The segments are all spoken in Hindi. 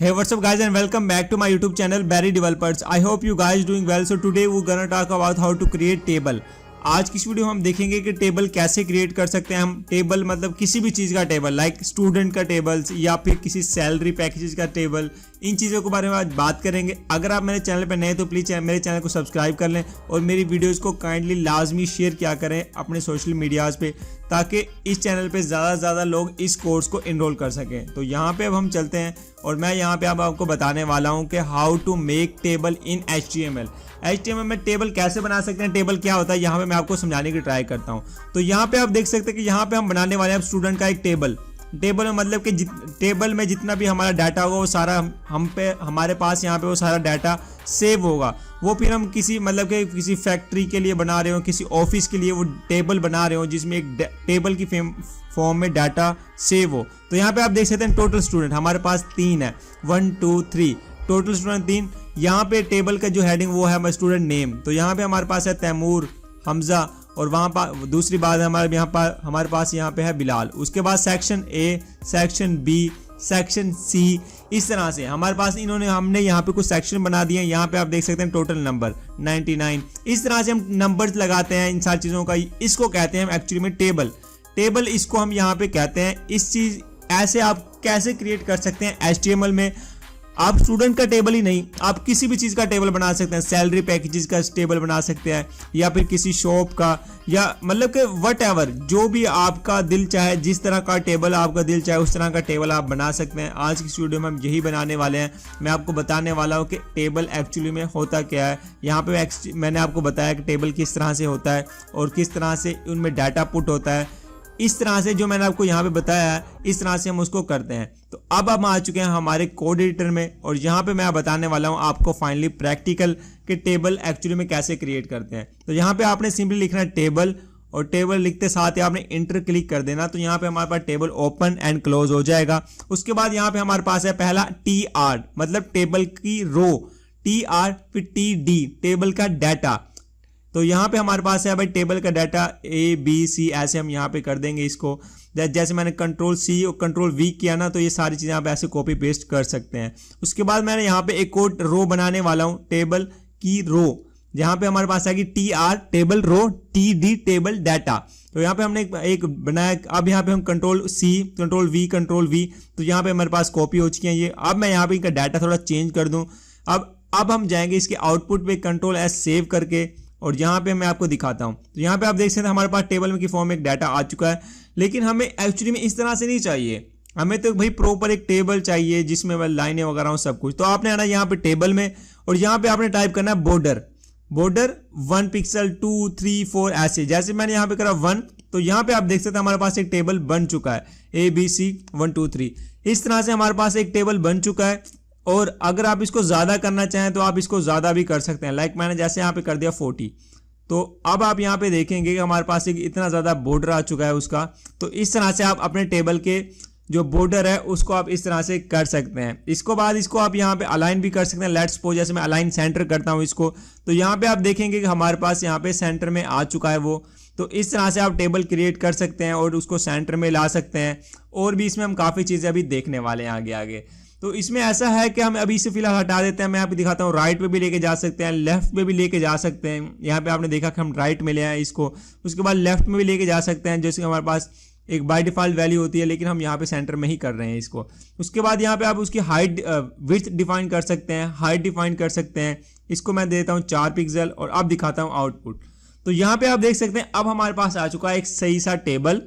Hey, what's up guys and welcome back to my YouTube channel Barry Developers. I hope you guys doing well. So today we're gonna talk about how to create table. आज की इस वीडियो में हम देखेंगे कि टेबल कैसे क्रिएट कर सकते हैं हम। टेबल मतलब किसी भी चीज़ का टेबल, लाइक स्टूडेंट का टेबल या फिर किसी सैलरी पैकेजेस का टेबल, इन चीज़ों के बारे में आज बात करेंगे। अगर आप मेरे चैनल पर नए तो प्लीज़ मेरे चैनल को सब्सक्राइब कर लें और मेरी वीडियोज़ को काइंडली लाजमी शेयर किया करें अपने सोशल मीडियाज़ पे, ताकि इस चैनल पे ज़्यादा से ज़्यादा लोग इस कोर्स को इनरोल कर सकें। तो यहाँ पे अब हम चलते हैं और मैं यहाँ पे अब आपको बताने वाला हूँ कि how to make table in HTML में टेबल कैसे बना सकते हैं, टेबल क्या होता है, यहाँ पे मैं आपको समझाने की ट्राई करता हूँ। तो यहाँ पे आप देख सकते हैं कि यहाँ पे हम बनाने वाले हैं स्टूडेंट का एक टेबल में मतलब कि टेबल में जितना भी हमारा डाटा होगा वो सारा हमारे पास यहाँ पे वो सारा डाटा सेव होगा। वो फिर हम किसी मतलब कि किसी फैक्ट्री के लिए बना रहे हो, किसी ऑफिस के लिए वो टेबल बना रहे हो जिसमें एक टेबल की फॉर्म में डाटा सेव हो। तो यहाँ पे आप देख सकते हैं टोटल स्टूडेंट हमारे पास 3 है, 1 2 3, टोटल स्टूडेंट 3। यहाँ पे टेबल का जो हेडिंग वो है स्टूडेंट नेम। तो यहाँ पे हमारे पास है तैमूर, हमजा, और वहाँ पर दूसरी बात है हमारे पास यहाँ पे है बिलाल। उसके बाद section A, section B, section C, इस तरह से हमारे पास हमने यहाँ पे कुछ सेक्शन बना दिए हैं। यहाँ पे आप देख सकते हैं टोटल नंबर 99। इस तरह से हम नंबर्स लगाते हैं इन सारी चीज़ों का। इसको कहते हैं हम एक्चुअली में टेबल इसको हम यहाँ पे कहते हैं। इस चीज़ ऐसे आप कैसे क्रिएट कर सकते हैं HTML में। आप स्टूडेंट का टेबल ही नहीं, आप किसी भी चीज़ का टेबल बना सकते हैं, सैलरी पैकेजेस का टेबल बना सकते हैं या फिर किसी शॉप का, या मतलब कि वट एवर जो भी आपका दिल चाहे, जिस तरह का टेबल आपका दिल चाहे उस तरह का टेबल आप बना सकते हैं। आज की वीडियो में हम यही बनाने वाले हैं। मैं आपको बताने वाला हूँ कि टेबल एक्चुअली में होता क्या है। यहाँ पे मैंने आपको बताया कि टेबल किस तरह से होता है और किस तरह से उनमें डाटा पुट होता है। इस तरह से जो मैंने आपको यहाँ पे बताया है इस तरह से हम उसको करते हैं। तो अब हम आ चुके हैं हमारे कोड एडिटर में और यहाँ पे मैं बताने वाला हूँ आपको फाइनली प्रैक्टिकल के टेबल एक्चुअली में कैसे क्रिएट करते हैं। तो यहाँ पे आपने सिंपली लिखना है टेबल, और टेबल लिखते साथ ही आपने इंटर क्लिक कर देना। तो यहाँ पे हमारे पास टेबल ओपन एंड क्लोज हो जाएगा। उसके बाद यहाँ पे हमारे पास है पहला TR मतलब टेबल की रो, TR फिर TD टेबल का डाटा। तो यहाँ पे हमारे पास है भाई टेबल का डाटा ABC, ऐसे हम यहाँ पे कर देंगे इसको। जैसे मैंने Ctrl+C और Ctrl+V किया ना, तो ये सारी चीज़ें आप ऐसे कॉपी पेस्ट कर सकते हैं। उसके बाद मैंने यहाँ पे एक और रो बनाने वाला हूँ, टेबल की रो, जहाँ पे हमारे पास आएगी TR table row, TD table data. तो यहाँ पे हमने एक बनाया। अब यहाँ पे हम Ctrl+C Ctrl+V Ctrl+V, तो यहाँ पे हमारे पास कॉपी हो चुकी है ये। अब मैं यहाँ पे इनका डाटा थोड़ा चेंज कर दूँ। अब हम जाएंगे इसके आउटपुट पे Ctrl+S सेव करके, और यहाँ पे मैं आपको दिखाता हूँ। तो यहाँ पे आप देख सकते हैं हमारे पास टेबल में की फॉर्म में एक डाटा आ चुका है, लेकिन हमें एक्चुअली में इस तरह से नहीं चाहिए। हमें तो भाई प्रॉपर एक टेबल चाहिए जिसमें लाइनें वगैरह हो सब कुछ। तो आपने आना यहाँ पे टेबल में और यहाँ पे आपने टाइप करना है बॉर्डर 1 पिक्सल 2 3 4 ऐसे। जैसे मैंने यहाँ पे करा 1, तो यहाँ पे आप देख सकते हैं हमारे पास एक टेबल बन चुका है ABC 1 2 3। इस तरह से हमारे पास एक टेबल बन चुका है। और अगर आप इसको ज़्यादा करना चाहें तो आप इसको ज़्यादा भी कर सकते हैं। लाइक मैंने जैसे यहाँ पे कर दिया 40। तो अब आप यहाँ पे देखेंगे कि हमारे पास एक इतना ज़्यादा बॉर्डर आ चुका है उसका। तो इस तरह से आप अपने टेबल के जो बॉर्डर है उसको आप इस तरह से कर सकते हैं। इसको आप यहाँ पे अलाइन भी कर सकते हैं। लेट्स सपोज जैसे मैं अलाइन सेंटर करता हूँ इसको, तो यहाँ पे आप देखेंगे कि हमारे पास यहाँ पे सेंटर में आ चुका है वो। तो इस तरह से आप टेबल क्रिएट कर सकते हैं और उसको सेंटर में ला सकते हैं। और भी इसमें हम काफ़ी चीज़ें अभी देखने वाले हैं आगे। तो इसमें ऐसा है कि हम अभी इसे फिलहाल हटा देते हैं। मैं आपको दिखाता हूँ, राइट पे भी लेके जा सकते हैं, लेफ्ट पे भी लेके जा सकते हैं। यहाँ पे आपने देखा कि हम राइट में ले आए इसको। उसके बाद लेफ्ट में भी लेके जा सकते हैं, जैसे हमारे पास एक बाय डिफॉल्ट वैल्यू होती है, लेकिन हम यहाँ पे सेंटर में ही कर रहे हैं इसको। उसके बाद यहाँ पे आप उसकी हाइट विड्थ डिफाइन कर सकते हैं, हाइट डिफाइन कर सकते हैं। इसको मैं देता हूँ 4 पिक्सल और अब दिखाता हूँ आउटपुट। तो यहाँ पे आप देख सकते हैं अब हमारे पास आ चुका है एक सही सा टेबल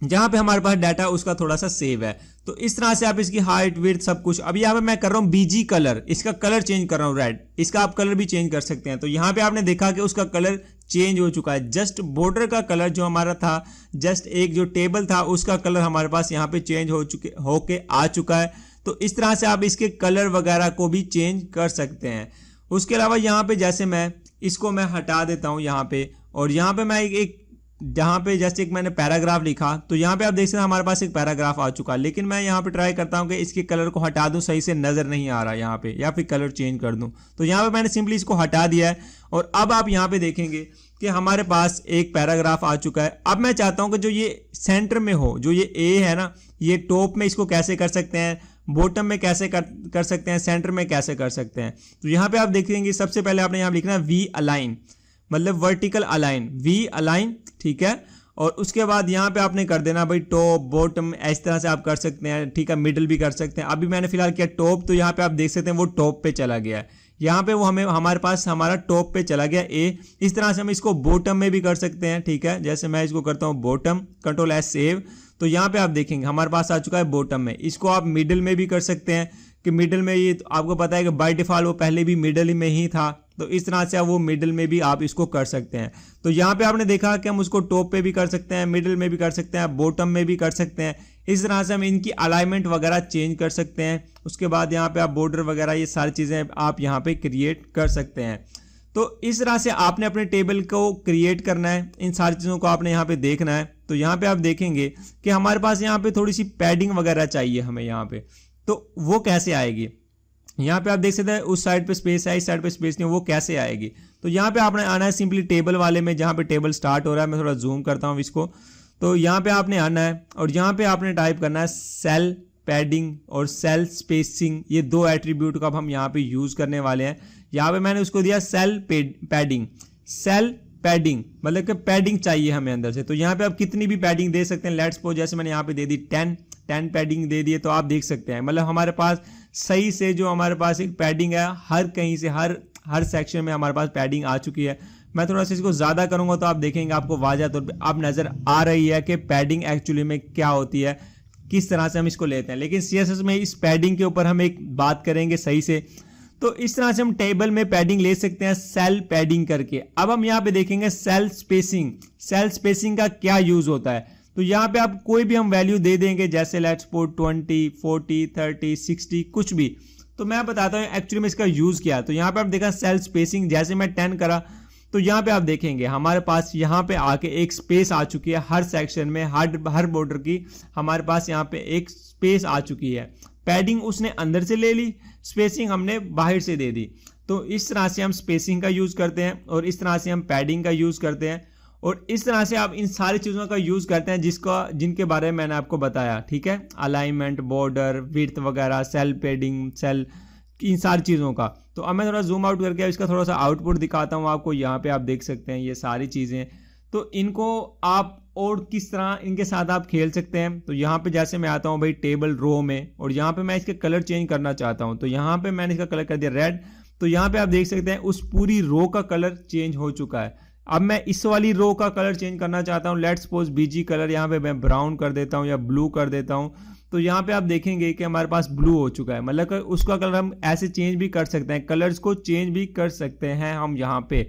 जहां पे हमारे पास डाटा उसका थोड़ा सा सेव है। तो इस तरह से आप इसकी हाइट विड्थ सब कुछ। अब यहाँ पे मैं कर रहा हूँ BG कलर, इसका कलर चेंज कर रहा हूँ रेड। इसका आप कलर भी चेंज कर सकते हैं। तो यहाँ पे आपने देखा कि उसका कलर चेंज हो चुका है। जस्ट बॉर्डर का कलर जो हमारा था, जस्ट एक जो टेबल था उसका कलर हमारे पास यहाँ पे चेंज होके आ चुका है। तो इस तरह से आप इसके कलर वगैरह को भी चेंज कर सकते हैं। उसके अलावा यहाँ पे जैसे मैं इसको मैं हटा देता हूँ यहाँ पे, और यहाँ पे मैं एक जहाँ पे जैसे एक मैंने पैराग्राफ लिखा, तो यहाँ पे आप देख सकते हैं हमारे पास एक पैराग्राफ आ चुका है। लेकिन मैं यहाँ पे ट्राई करता हूँ कि इसके कलर को हटा दूँ, सही से नज़र नहीं आ रहा यहाँ पे, या फिर कलर चेंज कर दूँ। तो यहाँ पे मैंने सिंपली इसको हटा दिया है। और अब आप यहाँ पे देखेंगे कि हमारे पास एक पैराग्राफ आ चुका है। अब मैं चाहता हूँ कि जो ये सेंटर में हो, जो ये ए है ना, ये टॉप में इसको कैसे कर सकते हैं, बॉटम में कैसे कर सकते हैं, सेंटर में कैसे कर सकते हैं। तो यहाँ पे आप देखेंगे सबसे पहले आपने यहाँ लिखना है वी अलाइन, मतलब वर्टिकल अलाइन, वी अलाइन, ठीक है। और उसके बाद यहाँ पे आपने कर देना भाई टॉप बॉटम, इस तरह से आप कर सकते हैं, ठीक है। मिडिल भी कर सकते हैं। अभी मैंने फिलहाल किया टॉप, तो यहाँ पे आप देख सकते हैं वो टॉप पे चला गया है, यहाँ पे वो हमारे पास हमारा टॉप पे चला गया ए। इस तरह से हम इसको बॉटम में भी कर सकते हैं, ठीक है। जैसे मैं इसको करता हूँ बॉटम, कंट्रोल एस सेव, तो यहाँ पे आप देखेंगे हमारे पास आ चुका है बॉटम में। इसको आप मिडिल में भी कर सकते हैं कि मिडिल में, ये तो आपको पता है कि बाय डिफॉल्ट वो पहले भी मिडिल में ही था, तो इस तरह से वो मिडिल में भी आप इसको कर सकते हैं। तो यहाँ पे आपने देखा कि हम उसको टॉप पे भी कर सकते हैं, मिडिल में भी कर सकते हैं, बॉटम में भी कर सकते हैं। इस तरह से हम इनकी अलाइनमेंट वगैरह चेंज कर सकते हैं। उसके बाद यहाँ पे आप बॉर्डर वगैरह ये सारी चीज़ें आप यहाँ पे क्रिएट कर सकते हैं। तो इस तरह से आपने अपने टेबल को क्रिएट करना है, इन सारी चीज़ों को आपने यहाँ पे देखना है। तो यहाँ पे आप देखेंगे कि हमारे पास यहाँ पे थोड़ी सी पैडिंग वगैरह चाहिए हमें यहाँ पे, तो वो कैसे आएगी। यहाँ पे आप देख सकते हैं उस साइड पे स्पेस है, इस साइड पे स्पेस नहीं, वो कैसे आएगी। तो यहाँ पे आपने आना है सिंपली टेबल वाले में, जहाँ पे टेबल स्टार्ट हो रहा है। मैं थोड़ा जूम करता हूँ इसको। तो यहाँ पे आपने आना है और यहाँ पे आपने टाइप करना है सेल पैडिंग और सेल स्पेसिंग, ये दो एट्रीब्यूट का हम यहाँ पे यूज करने वाले हैं। यहाँ पे मैंने उसको दिया सेल पैडिंग, सेल पैडिंग मतलब कि पैडिंग चाहिए हमें अंदर से। तो यहाँ पे आप कितनी भी पैडिंग दे सकते हैं। लेट्स सपोज जैसे मैंने यहाँ पे दे दी 10 पैडिंग दे दिए, तो आप देख सकते हैं मतलब हमारे पास सही से जो हमारे पास एक पैडिंग है, हर कहीं से हर सेक्शन में हमारे पास पैडिंग आ चुकी है। मैं थोड़ा सा इसको ज़्यादा करूँगा तो आप देखेंगे आपको वाज़ह तौर पे अब नज़र आ रही है कि पैडिंग एक्चुअली में क्या होती है, किस तरह से हम इसको लेते हैं। लेकिन CSS में इस पैडिंग के ऊपर हम एक बात करेंगे सही से। तो इस तरह से हम टेबल में पैडिंग ले सकते हैं सेल पैडिंग करके। अब हम यहाँ पे देखेंगे सेल स्पेसिंग, सेल स्पेसिंग का क्या यूज़ होता है। तो यहाँ पे आप कोई भी हम वैल्यू दे देंगे, जैसे लेट्स सपोज 20, 40, 30, 60 कुछ भी। तो मैं बताता हूँ एक्चुअली में इसका यूज़ क्या है। तो यहाँ पे आप देखा सेल स्पेसिंग, जैसे मैं 10 करा तो यहाँ पे आप देखेंगे हमारे पास यहाँ पे आके एक स्पेस आ चुकी है हर सेक्शन में, हर बॉर्डर की हमारे पास यहाँ पे एक स्पेस आ चुकी है। पैडिंग उसने अंदर से ले ली, स्पेसिंग हमने बाहर से दे दी। तो इस तरह से हम स्पेसिंग का यूज़ करते हैं और इस तरह से हम पैडिंग का यूज़ करते हैं और इस तरह से आप इन सारी चीज़ों का यूज़ करते हैं जिनके बारे में मैंने आपको बताया, ठीक है। अलाइनमेंट, बॉर्डर, विड्थ वगैरह, सेल पैडिंग, सेल, इन सारी चीज़ों का। तो अब मैं थोड़ा जूम आउट करके इसका थोड़ा सा आउटपुट दिखाता हूँ आपको। यहाँ पे आप देख सकते हैं ये सारी चीज़ें। तो इनको आप और किस तरह इनके साथ आप खेल सकते हैं। तो यहाँ पे जैसे मैं आता हूँ भाई टेबल रो में और यहाँ पे मैं इसके कलर चेंज करना चाहता हूँ। तो यहाँ पे मैंने इसका कलर कर दिया रेड। तो यहाँ पे आप देख सकते हैं उस पूरी रो का कलर चेंज हो चुका है। अब मैं इस वाली रो का कलर चेंज करना चाहता हूँ। लेट्स सपोज बीजी कलर यहाँ पे मैं ब्राउन कर देता हूँ या ब्लू कर देता हूँ। तो यहाँ पे आप देखेंगे कि हमारे पास ब्लू हो चुका है, मतलब उसका कलर हम ऐसे चेंज भी कर सकते हैं, कलर्स को चेंज भी कर सकते हैं हम यहाँ पे।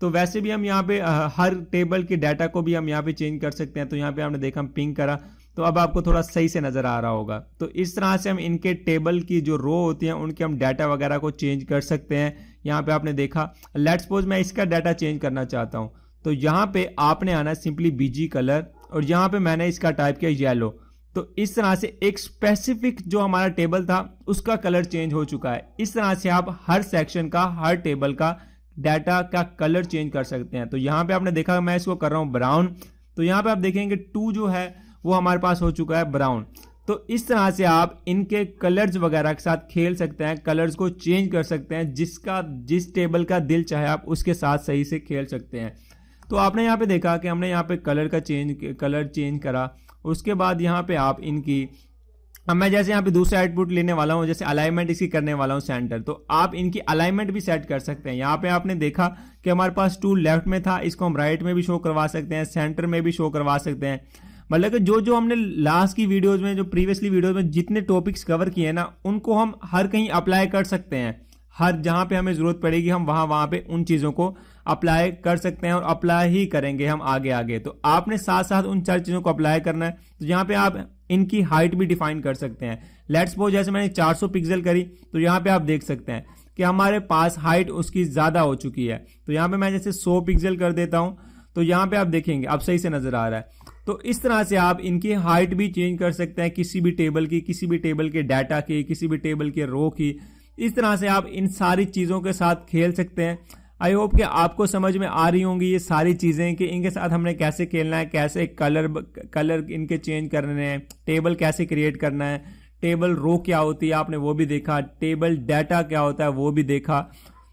तो वैसे भी हम यहाँ पे हर टेबल के डाटा को भी हम यहाँ पे चेंज कर सकते हैं। तो यहाँ पे हमने देखा हम पिंक करा, तो अब आपको थोड़ा सही से नज़र आ रहा होगा। तो इस तरह से हम इनके टेबल की जो रो होती हैं उनके हम डाटा वगैरह को चेंज कर सकते हैं। यहाँ पे आपने देखा, लेट्स सपोज मैं इसका डाटा चेंज करना चाहता हूँ। तो यहाँ पे आपने आना सिंपली बीजी कलर और यहाँ पे मैंने इसका टाइप किया येलो। तो इस तरह से एक स्पेसिफिक जो हमारा टेबल था उसका कलर चेंज हो चुका है। इस तरह से आप हर सेक्शन का, हर टेबल का डाटा का कलर चेंज कर सकते हैं। तो यहाँ पे आपने देखा मैं इसको कर रहा हूँ ब्राउन। तो यहाँ पे आप देखेंगे 2 जो है वो हमारे पास हो चुका है ब्राउन। तो इस तरह से आप इनके कलर्स वगैरह के साथ खेल सकते हैं, कलर्स को चेंज कर सकते हैं, जिस टेबल का दिल चाहे आप उसके साथ सही से खेल सकते हैं। तो आपने यहाँ पे देखा कि हमने यहाँ पे कलर चेंज करा। उसके बाद यहाँ पे आप इनकी, अब मैं जैसे यहाँ पे दूसरा आउटपुट लेने वाला हूँ, जैसे अलाइनमेंट इसकी करने वाला हूँ सेंटर, तो आप इनकी अलाइनमेंट भी सेट कर सकते हैं। यहाँ पे आपने देखा कि हमारे पास टूल लेफ्ट में था, इसको हम राइट में भी शो करवा सकते हैं, सेंटर में भी शो करवा सकते हैं। मतलब कि जो हमने लास्ट की वीडियोज़ में, जो प्रीवियसली वीडियोज़ में जितने टॉपिक्स कवर किए हैं ना, उनको हम हर कहीं अप्लाई कर सकते हैं। हर जहाँ पे हमें ज़रूरत पड़ेगी हम वहाँ पे उन चीज़ों को अप्लाई कर सकते हैं और अप्लाई ही करेंगे हम आगे। तो आपने साथ साथ उन 4 चीज़ों को अप्लाई करना है। तो यहाँ पे आप इनकी हाइट भी डिफाइन कर सकते हैं। लेट्स सपोज जैसे मैंने 400 पिक्सल करी, तो यहाँ पे आप देख सकते हैं कि हमारे पास हाइट उसकी ज़्यादा हो चुकी है। तो यहाँ पे मैं जैसे 100 पिक्सल कर देता हूँ, तो यहाँ पे आप देखेंगे अब सही से नज़र आ रहा है। तो इस तरह से आप इनकी हाइट भी चेंज कर सकते हैं, किसी भी टेबल की, किसी भी टेबल के डाटा की, किसी भी टेबल के रो की। इस तरह से आप इन सारी चीज़ों के साथ खेल सकते हैं। आई होप कि आपको समझ में आ रही होंगी ये सारी चीज़ें कि इनके साथ हमने कैसे खेलना है, कैसे कलर इनके चेंज करने हैं, टेबल कैसे क्रिएट करना है, टेबल रो क्या होती है आपने वो भी देखा, टेबल डाटा क्या होता है वो भी देखा।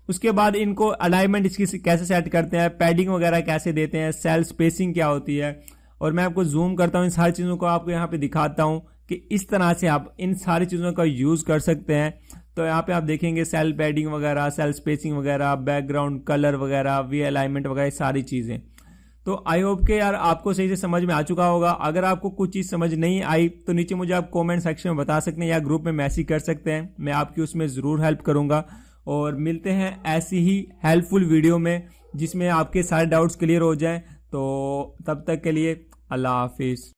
उसके बाद इनको अलाइनमेंट इसकी कैसे सेट करते हैं, पैडिंग वगैरह कैसे देते हैं, सेल स्पेसिंग क्या होती है, और मैं आपको जूम करता हूँ इन सारी चीज़ों को आपको यहाँ पे दिखाता हूँ कि इस तरह से आप इन सारी चीज़ों का यूज़ कर सकते हैं। तो यहाँ पे आप देखेंगे सेल पैडिंग वगैरह, सेल स्पेसिंग वगैरह, बैकग्राउंड कलर वगैरह, वी अलाइनमेंट वगैरह, सारी चीज़ें। तो आई होप के यार आपको सही से समझ में आ चुका होगा। अगर आपको कुछ चीज़ समझ नहीं आई तो नीचे मुझे आप कमेंट सेक्शन में बता सकते हैं या ग्रुप में मैसेज कर सकते हैं, मैं आपकी उसमें ज़रूर हेल्प करूँगा। और मिलते हैं ऐसी ही हेल्पफुल वीडियो में जिसमें आपके सारे डाउट्स क्लियर हो जाएं। तो तब तक के लिए अल्लाह हाफिज़।